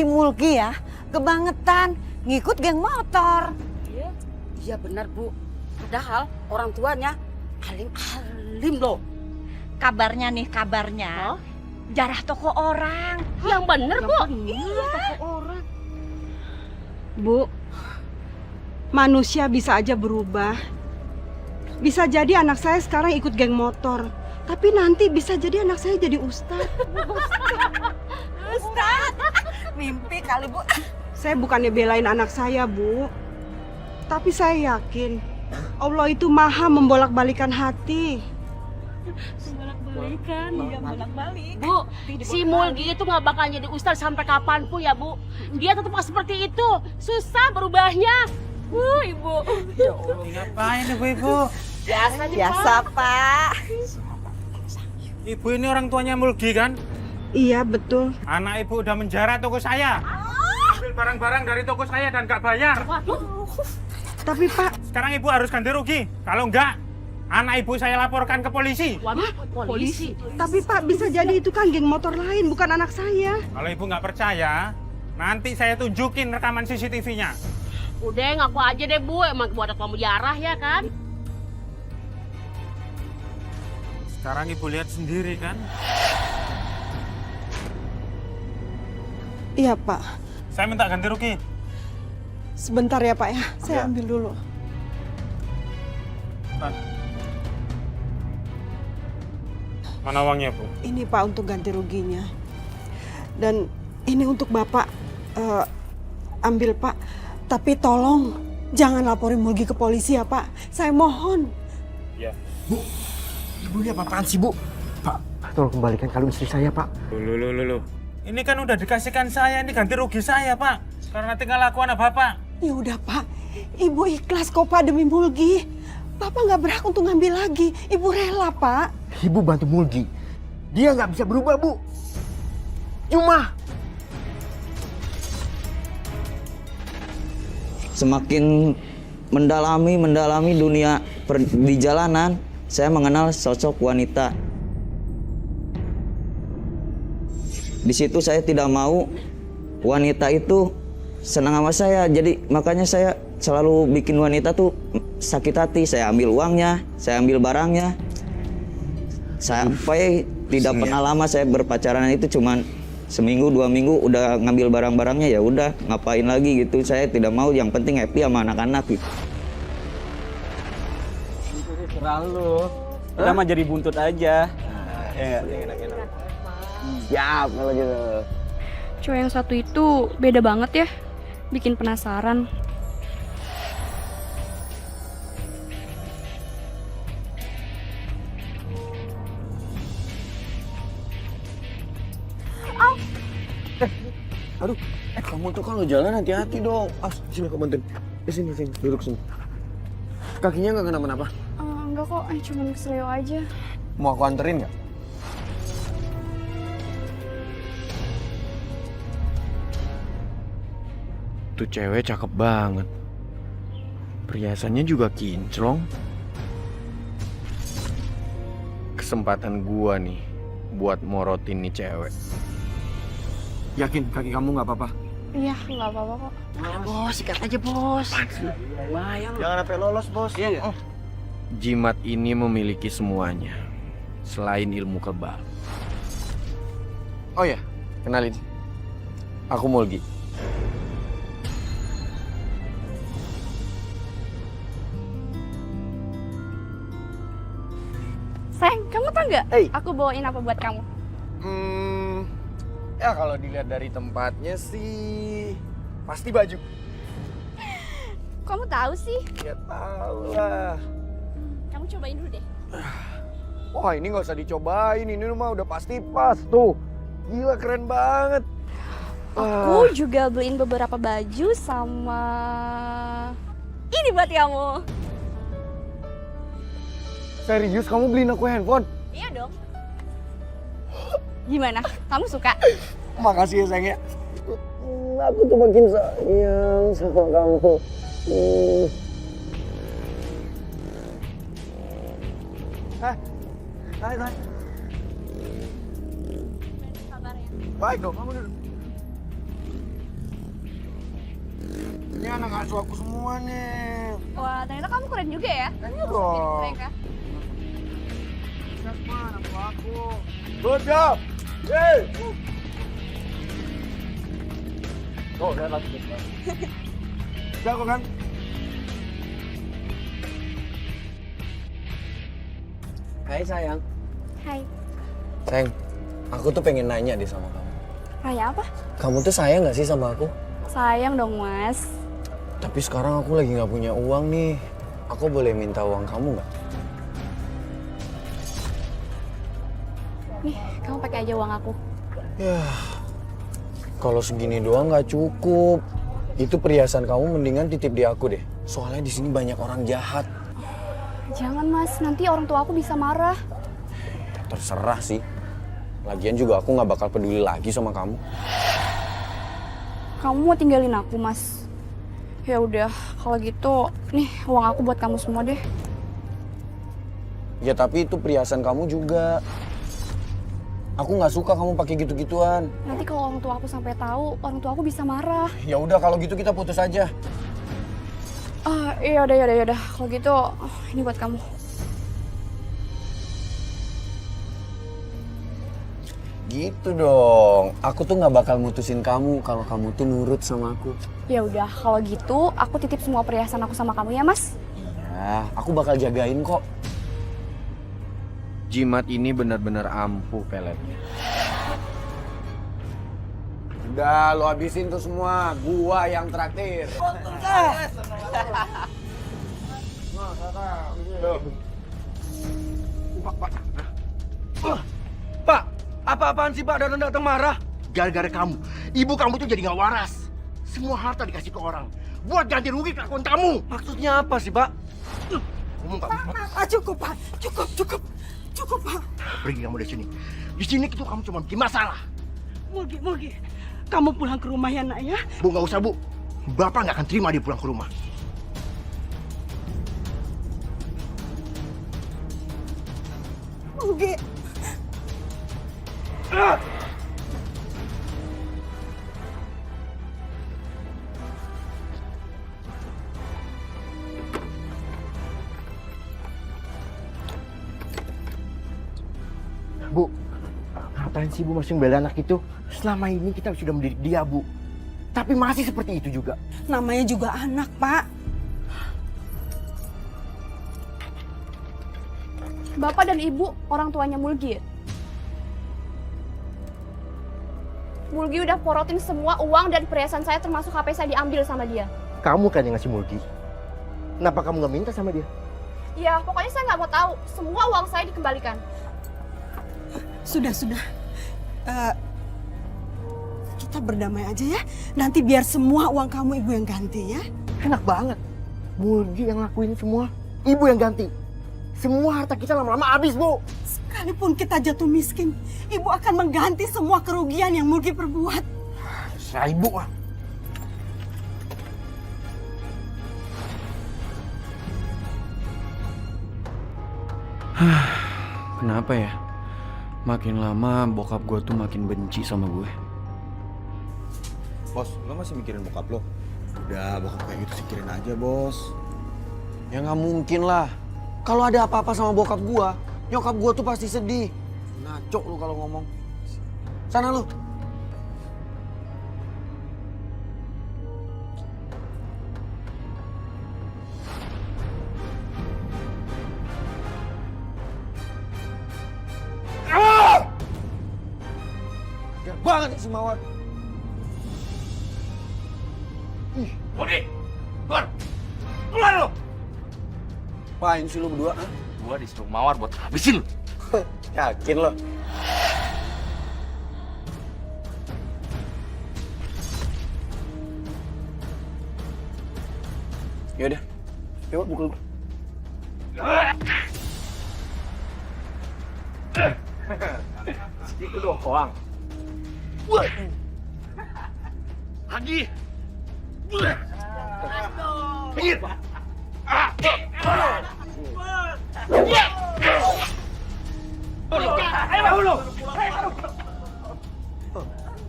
si Mulki ya kebangetan ngikut geng motor. Iya benar Bu. Padahal orang tuanya alim-alim loh. Kabarnya nih, jarah toko orang. Yang bener Bu. Iya. Toko orang. Bu, manusia bisa aja berubah. Bisa jadi anak saya sekarang ikut geng motor. Tapi nanti bisa jadi anak saya jadi ustadz. Ustaz, mimpi kali Bu. Saya bukannya belain anak saya, Bu. Tapi saya yakin Allah itu maha membolak-balikan hati. Bolak-balik. Bu, si Mulgi itu nggak bakal jadi ustaz sampai kapanpun ya Bu. Dia tetap seperti itu. Susah berubahnya. Ibu. Ya Allah, ngapain Ibu? Biasa Pak. Ibu ini orang tuanya Mulgi kan? Iya, betul. Anak ibu udah menjara toko saya. Ambil barang-barang dari toko saya dan gak bayar. Tapi Pak, Sekarang ibu harus ganti rugi. Kalau enggak, anak ibu saya laporkan ke polisi. Waduh, polisi. tapi Pak bisa jadi itu kan geng motor lain, bukan anak saya. Kalau ibu nggak percaya, nanti saya tunjukin rekaman CCTV-nya. Udah ngaku aja deh Bu, emang buat kamu jarah ya kan? Sekarang ibu lihat sendiri kan? Iya Pak. Saya minta ganti rugi. Sebentar ya Pak ya, saya Ya. ambil dulu. Mana uangnya Bu? Ini Pak untuk ganti ruginya. Dan ini untuk Bapak. Ambil Pak. Tapi tolong jangan laporin Mulgi ke polisi ya Pak. Saya mohon. Iya. Bu, ibu ini apa-apaan sih Bu? Pak, tolong kembalikan kalung istri saya Pak. Loh. Ini kan udah dikasihkan saya, ini ganti rugi saya Pak. Karena tinggal laku anak Bapak. Ya udah Pak, Ibu ikhlas kok Pak demi Mulgi. Bapak nggak berhak untuk ngambil lagi. Ibu rela Pak. Ibu bantu Mulgi. Dia nggak bisa berubah Bu. Cuma semakin mendalami dunia di jalanan, saya mengenal sosok wanita. Di situ saya tidak mau wanita itu senang sama saya, jadi makanya saya selalu bikin wanita tuh sakit hati. Saya ambil uangnya, saya ambil barangnya. Sampai tidak pernah lama saya berpacaran itu cuman seminggu 2 minggu udah ngambil barang-barangnya, ya udah ngapain lagi gitu. Saya tidak mau, yang penting happy sama anak-anak gitu. Terlalu. Kita mah jadi buntut aja. siap kalau gitu. Cowok yang satu itu beda banget ya. Bikin penasaran. Aduh, kamu tuh kalau jalan hati-hati dong. Sini aku bantuin. Sini, duduk sini. Kakinya nggak kenapa-napa? Enggak kok, cuma keselio aja. Mau aku anterin nggak? Tuh cewek cakep banget. Perhiasannya juga kinclong. Kesempatan gua nih buat morotin nih cewek. Yakin kaki kamu nggak apa-apa? Iya, nggak apa-apa kok. Bos, sikat aja bos. Lumayan. Jangan sampai lolos bos. Iya nggak? Jimat ini memiliki semuanya selain ilmu kebal. Oh ya, kenalin. Aku Mulgi. Sayang, kamu tau nggak? Hey. Aku bawain apa buat kamu? Ya kalau dilihat dari tempatnya sih pasti baju. Kamu tahu sih? Ya tahu lah. Kamu cobain dulu deh. Wah ini nggak usah dicobain, ini rumah udah pasti pas tuh. Gila keren banget. Aku juga beliin beberapa baju sama ini buat kamu. Serius kamu beliin aku handphone? Iya dong. Gimana? Kamu suka? Makasih ya sayang ya. Aku tuh makin sayang sama kamu. Hai. Kabarnya. Baik dong, kamu duduk. anak asuh aku semua nih. Wah, ternyata kamu keren juga ya. Iya dong. Mereka. Siapa anak aku? Good job. Hey. Oh, udah lagi. Jago kan? Hai sayang. Hai. Sayang, aku tuh pengen nanya deh sama kamu. Kayak apa? Kamu tuh sayang gak sih sama aku? Sayang dong, Mas. Tapi sekarang aku lagi gak punya uang nih. Aku boleh minta uang kamu gak? Nih, kamu pakai aja uang aku. Yah, kalau segini doang gak cukup. Itu perhiasan kamu mendingan titip di aku deh. Soalnya di sini banyak orang jahat. Jangan, Mas. Nanti orang tua aku bisa marah. Terserah sih. Lagian juga aku gak bakal peduli lagi sama kamu. Kamu mau tinggalin aku, Mas? Ya udah, kalau gitu, nih uang aku buat kamu semua deh. Ya tapi itu perhiasan kamu juga. Aku nggak suka kamu pakai gitu-gituan. Nanti kalau orang tua aku sampai tahu, orang tua aku bisa marah. Ya udah kalau gitu kita putus aja. Ah, ya udah. Kalau gitu, ini buat kamu. Gitu dong. Aku tuh nggak bakal mutusin kamu kalau kamu tuh nurut sama aku. Ya udah, kalau gitu aku titip semua perhiasan aku sama kamu ya, Mas. Ya, aku bakal jagain kok. Jimat ini benar-benar ampuh peletnya. Udah, lo habisin tuh semua. Gua yang traktir. Pak, apa-apaan sih Pak datang-datang marah? Gara-gara kamu, ibu kamu tuh jadi nggak waras. Semua harta dikasih ke orang. Buat ganti rugi kelakuan kamu. Maksudnya apa sih, Pak? Ngomong Pak. Cukup, Pak. Cukup, Pak. Pergi kamu dari sini. Di sini itu kamu cuma bikin masalah. Mulgi. Kamu pulang ke rumah ya, Nak ya? Bu, nggak usah Bu. Bapak nggak akan terima dia pulang ke rumah. Mulgi. Bu, ngapain sih Bu masih membela anak itu? Selama ini kita sudah mendidik dia, Bu. Tapi masih seperti itu juga. Namanya juga anak, Pak. Bapak dan Ibu orang tuanya Mulgi ya? Mulgi udah porotin semua uang dan perhiasan saya termasuk HP saya diambil sama dia. Kamu kan yang ngasih Mulgi. Kenapa kamu nggak minta sama dia? Ya, pokoknya saya nggak mau tahu. Semua uang saya dikembalikan. Sudah. Kita berdamai aja ya. Nanti biar semua uang kamu Ibu yang ganti ya. Enak banget. Mulgi yang lakuin semua. Ibu yang ganti. Semua harta kita lama-lama habis, Bu. Sekalipun kita jatuh miskin, Ibu akan mengganti semua kerugian yang Mulgi perbuat. Serah Ibu lah. Kenapa ya? Makin lama bokap gue tuh makin benci sama gue. Bos, lo masih mikirin bokap lo? Udah, bokap kayak gitu pikirin aja, Bos. Ya nggak mungkin lah. Kalau ada apa-apa sama bokap gue, nyokap gue tuh pasti sedih. Ngaco lu kalau ngomong. Sana lu. Biar banget nih si Mawar. Mulgi, keluar. Keluar lo. Apain sih lu berdua? Ha? Gua disuruh Mawar buat habisin lu. Yakin lo? Yaudah, coba pukul. Itu doang. Lagi. Pinggir.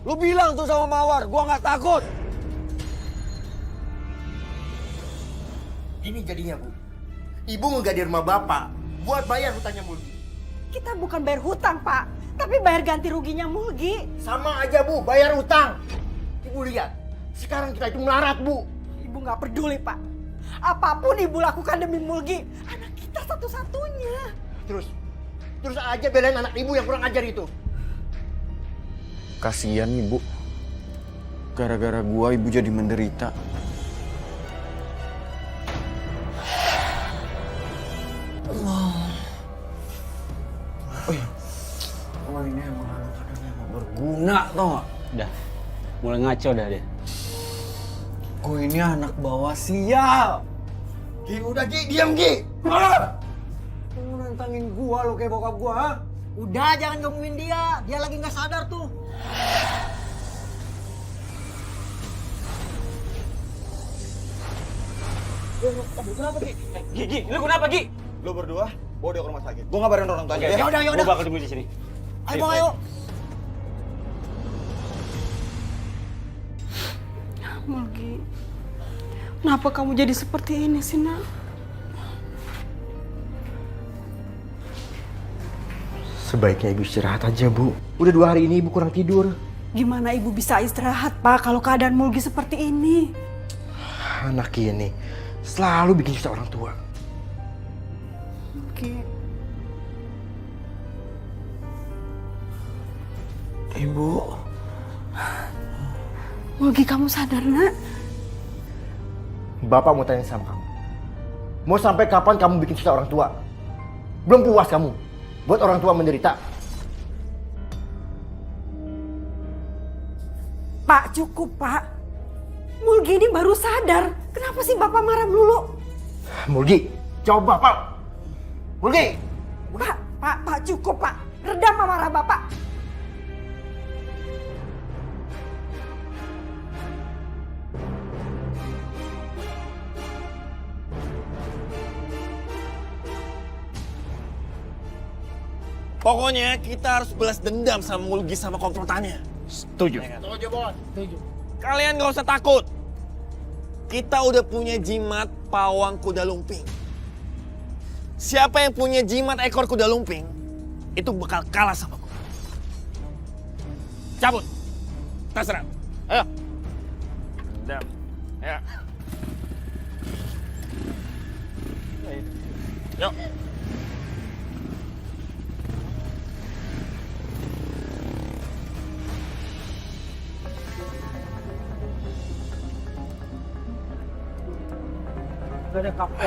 Lu bilang tuh sama Mawar, gua nggak takut. Ini jadinya, Bu. Ibu nggak di rumah Bapak buat bayar hutangnya Mulgi. Kita bukan bayar hutang, Pak, tapi bayar ganti ruginya Mulgi. Sama aja, Bu, bayar hutang. Ibu lihat, sekarang kita itu melarat, Bu. Ibu nggak peduli, Pak. Apapun ibu lakukan demi Mulgi, anak kita satu-satunya. Terus aja belain anak ibu yang kurang ajar itu. Kasian ibu. Gara-gara gua ibu jadi menderita. Wah ini emang kadang emang berguna tau gak? Udah, mulai ngaco dah dia. Gue ini anak bawa sial. Ki, udah Ki, diam Ki. Lu nantangin gua lo kayak bokap gua, ha? Udah, jangan gangguin dia. Dia lagi nggak sadar tuh. Kenapa Ki? Gi, lu kenapa Gi? Lo berdua bawa dia ke rumah sakit. Gue ngabarin orang tuanya ya. Yaudah. Gue bakal tunggu di sini. Ayo. Mulgi, kenapa kamu jadi seperti ini sih, Nak? Sebaiknya ibu istirahat aja, Bu. Udah 2 hari ini ibu kurang tidur. Gimana ibu bisa istirahat, Pak, kalau keadaan Mulgi seperti ini? Anak ini selalu bikin susah orang tua. Mulgi. Ibu. Mulgi, kamu sadar, Nak? Bapak mau tanya sama kamu. Mau sampai kapan kamu bikin susah orang tua? Belum puas kamu buat orang tua menderita? Pak, cukup, Pak. Mulgi ini baru sadar. Kenapa sih Bapak marah melulu? Mulgi, coba Pak. Mulgi. Pak, cukup, Pak. Redam amarah Bapak. Pokoknya kita harus balas dendam sama Mulgi sama komplotannya. Setuju. Setuju, Bos. Setuju. Kalian gak usah takut. Kita udah punya jimat pawang kuda lumping. Siapa yang punya jimat ekor kuda lumping, itu bakal kalah sama gue. Cabut. Terserah. Ayo. Dendam. Ya. Yuk. Gak ada kapok.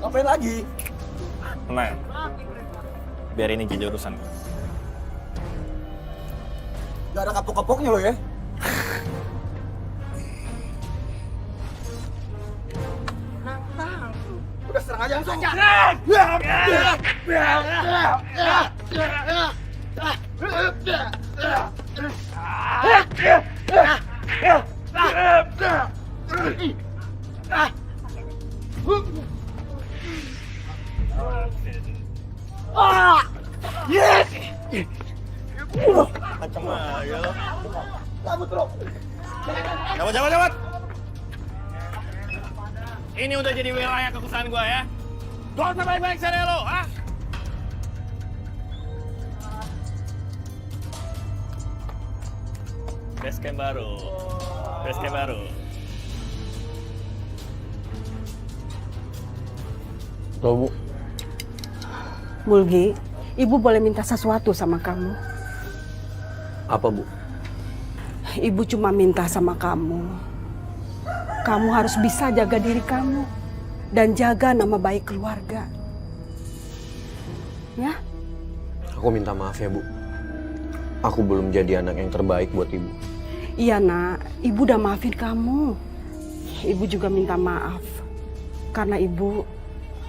Ngapain lagi? Nah, biar ini jadi urusan. Gak ada kapok-kapoknya lo ya? Udah serang aja langsung. Jabat. Ini udah jadi wilayah kekuasaan gua ya. Gak usah baik-baik sana lo, ha? Basecamp baru. Tuh, Bu. Mulgi, Ibu boleh minta sesuatu sama kamu. Apa, Bu? Ibu cuma minta sama kamu. Kamu harus bisa jaga diri kamu dan jaga nama baik keluarga. Ya? Aku minta maaf ya, Bu. Aku belum jadi anak yang terbaik buat Ibu. Iya, Nak. Ibu udah maafin kamu. Ibu juga minta maaf karena Ibu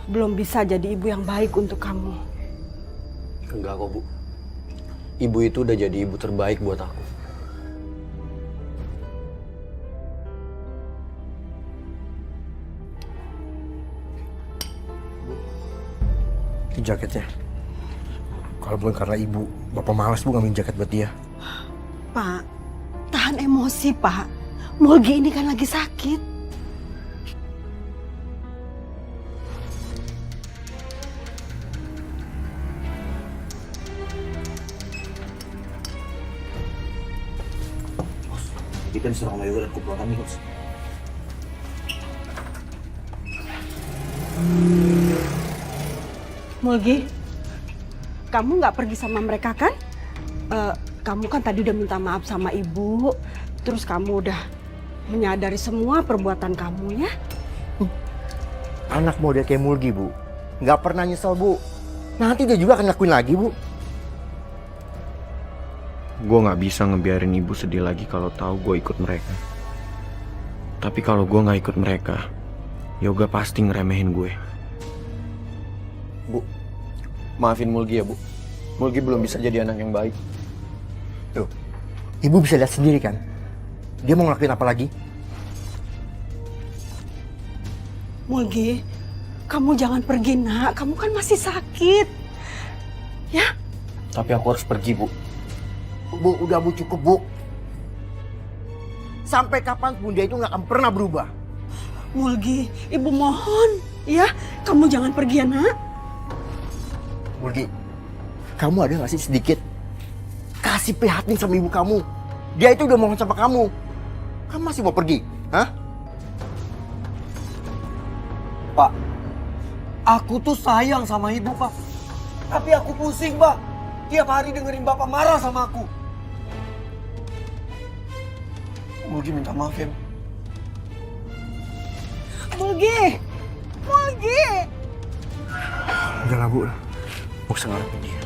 belum bisa jadi ibu yang baik untuk kamu. Enggak kok, Bu. Ibu itu udah jadi ibu terbaik buat aku. Ini jaketnya. Kalau bukan karena ibu, Bapak malas Bu ngambil jaket buat dia. Pak, tahan emosi, Pak. Mulgi ini kan lagi sakit. Jadi kan serang Yoga dan kuplotan nih, Bos. Mulgi, kamu nggak pergi sama mereka kan? Kamu kan tadi udah minta maaf sama ibu, terus kamu udah menyadari semua perbuatan kamu ya? Anak model kayak Mulgi, Bu. Nggak pernah nyesel, Bu. Nanti dia juga akan lakuin lagi, Bu. Gue nggak bisa ngebiarin ibu sedih lagi kalau tahu gue ikut mereka. Tapi kalau gue nggak ikut mereka, Yoga pasti ngeremehin gue. Bu, maafin Mulgi ya, Bu. Mulgi belum bisa jadi anak yang baik. Tuh, Ibu bisa lihat sendiri kan? Dia mau ngelakuin apa lagi? Mulgi, kamu jangan pergi nak, kamu kan masih sakit. Ya? Tapi aku harus pergi, Bu. Bu, udah Bu, cukup Bu. Sampai kapanpun dia itu nggak akan pernah berubah. Mulgi, ibu mohon, ya, kamu jangan pergi ya nak. Mulgi, kamu ada nggak sih sedikit kasih prihatin sama ibu kamu? Dia itu udah mohon sama kamu. Kamu masih mau pergi? Hah? Pak, aku tuh sayang sama ibu, Pak. Tapi aku pusing, Pak. Tiap hari dengerin Bapak marah sama aku. Mulgi minta maaf ya. Mulgi, Mulgi. Udah lah Bu, mau ngarepin dia.